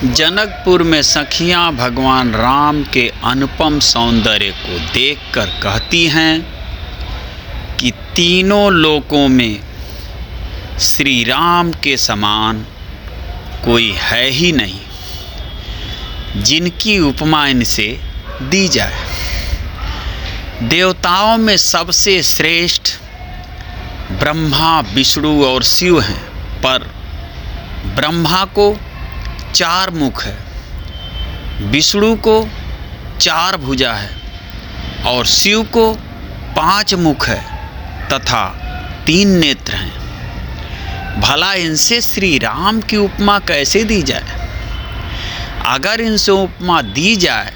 जनकपुर में सखियां भगवान राम के अनुपम सौंदर्य को देखकर कहती हैं कि तीनों लोकों में श्री राम के समान कोई है ही नहीं जिनकी उपमा इनसे दी जाए। देवताओं में सबसे श्रेष्ठ ब्रह्मा, विष्णु और शिव हैं, पर ब्रह्मा को 4 मुख है, विष्णु को 4 भुजा है और शिव को 5 मुख है तथा 3 नेत्र हैं। भला इनसे श्री राम की उपमा कैसे दी जाए? अगर इनसे उपमा दी जाए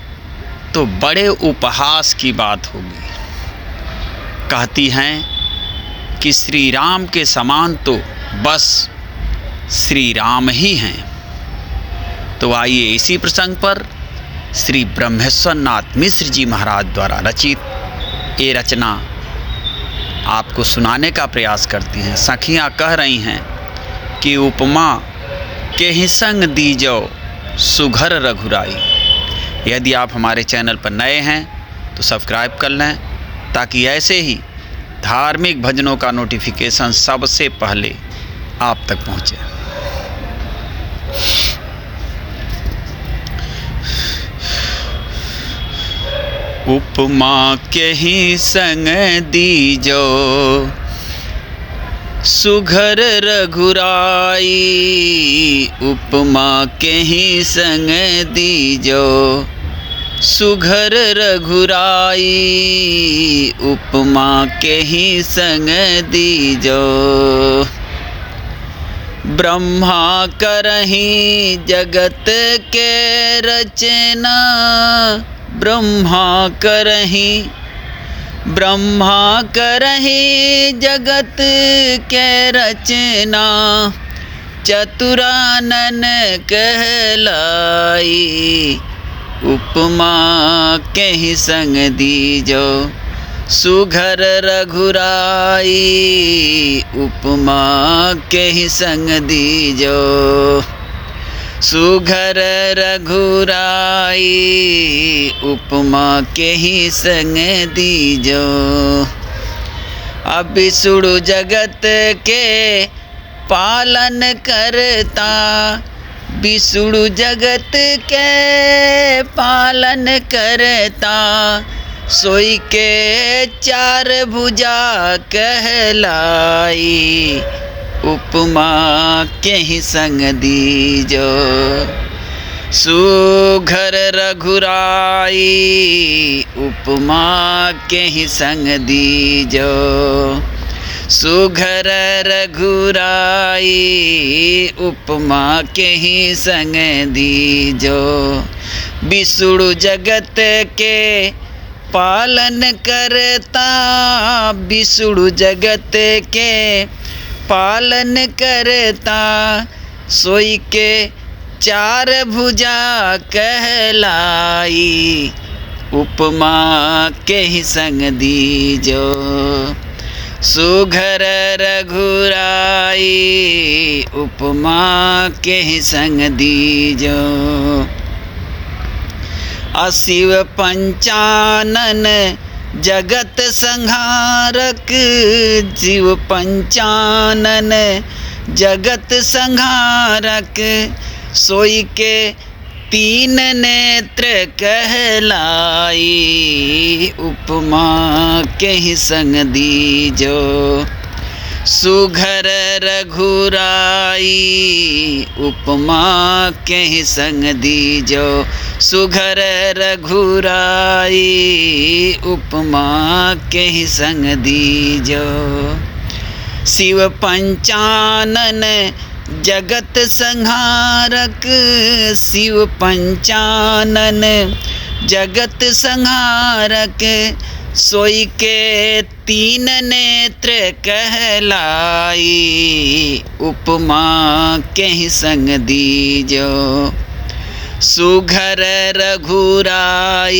तो बड़े उपहास की बात होगी। कहती हैं कि श्री राम के समान तो बस श्री राम ही हैं। तो आइए इसी प्रसंग पर श्री ब्रह्मेश्वर नाथ मिश्र जी महाराज द्वारा रचित ये रचना आपको सुनाने का प्रयास करती हैं। सखियां कह रही हैं कि उपमा के ही संग दीजो सुघर रघुराई। यदि आप हमारे चैनल पर नए हैं तो सब्सक्राइब कर लें ताकि ऐसे ही धार्मिक भजनों का नोटिफिकेशन सबसे पहले आप तक पहुँचे। उपमा के ही संग दीजो सुघर रघुराई। उपमा के ही संग दीजो सुघर रघुराई। उपमा के ही संग दीजो ब्रह्मा करहि जगत के रचना। ब्रह्मा करहि जगत के रचना। चतुरानन कहलाई। उपमा के ही संग दीजो सुघर रघुराई। उपमा के ही संग दीजो सुघर रघुराई। उपमा के ही संग दीजो। अब विष्णु जगत के पालन करता। विष्णु जगत के पालन करता। सोई के 4 भुजा कहलाई। उपमा के ही संग दीजो सुघर रघुराई। उपमा के ही संग दीजो सुघर रघुराई। उपमा के ही संग दीजो। विष्णु जगत के पालन करता। विष्णु जगत के पालन करता। सोई के 4 भुजा कहलाई। उपमा के ही संग दीजो सुघर रघुराई। उपमा के ही संग दीजो। अशिव पंचानन जगत संहारक। शिव पंचानन जगत संहारक। सोई के 3 नेत्र कहलाई। उपमा के ही संग दीजो सुघर रघुराई। उपमा के ही संग दीजो सुघर रघुराई। उपमा के ही संग दीजो। शिव पंचानन जगत संहारक। शिव पंचानन जगत संहारक। सोई के 3 नेत्र कहलाई। उपमा के ही संग दीजो सुघर रघुराई।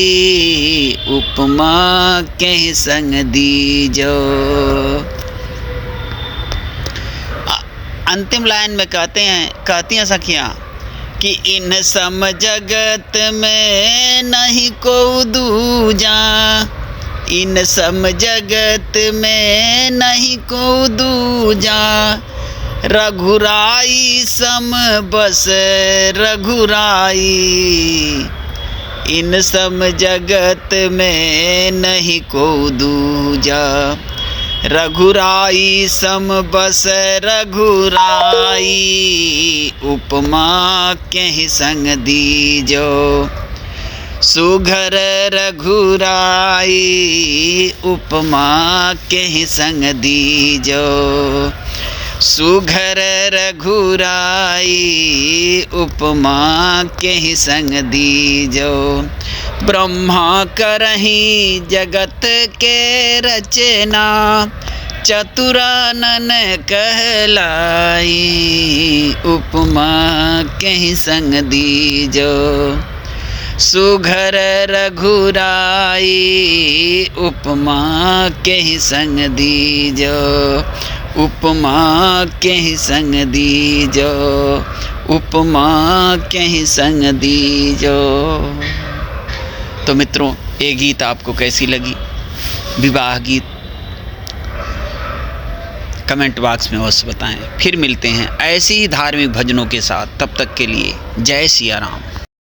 उपमा के ही संग दीजो। अंतिम लाइन में कहती हैं सखियाँ कि इन सम जगत में नहीं को दूजा, इन सम जगत में नहीं को दूजा, रघुराई सम बस रघुराई, इन सम जगत में नहीं को दूजा, रघुराई सम बस रघुराई, उपमा कहि संग दीजो, सुघर रघुराई, उपमा कहि संग दीजो, सुघर रघुराई, उपमा कहि संग दीजो, ब्रह्मा करहि जगत के रचना, चतुरानन कहलाई, उपमा कहि संग दीजो, सुघर रघुराई, उपमा कहि संग दीजो, उपमा कहि संग दीजो, उपमा कहि संग दीजो। तो मित्रों, ये गीत आपको कैसी लगी, विवाह गीत, कमेंट बॉक्स में अवश्य बताएं। फिर मिलते हैं ऐसे ही धार्मिक भजनों के साथ, तब तक के लिए जय सिया राम।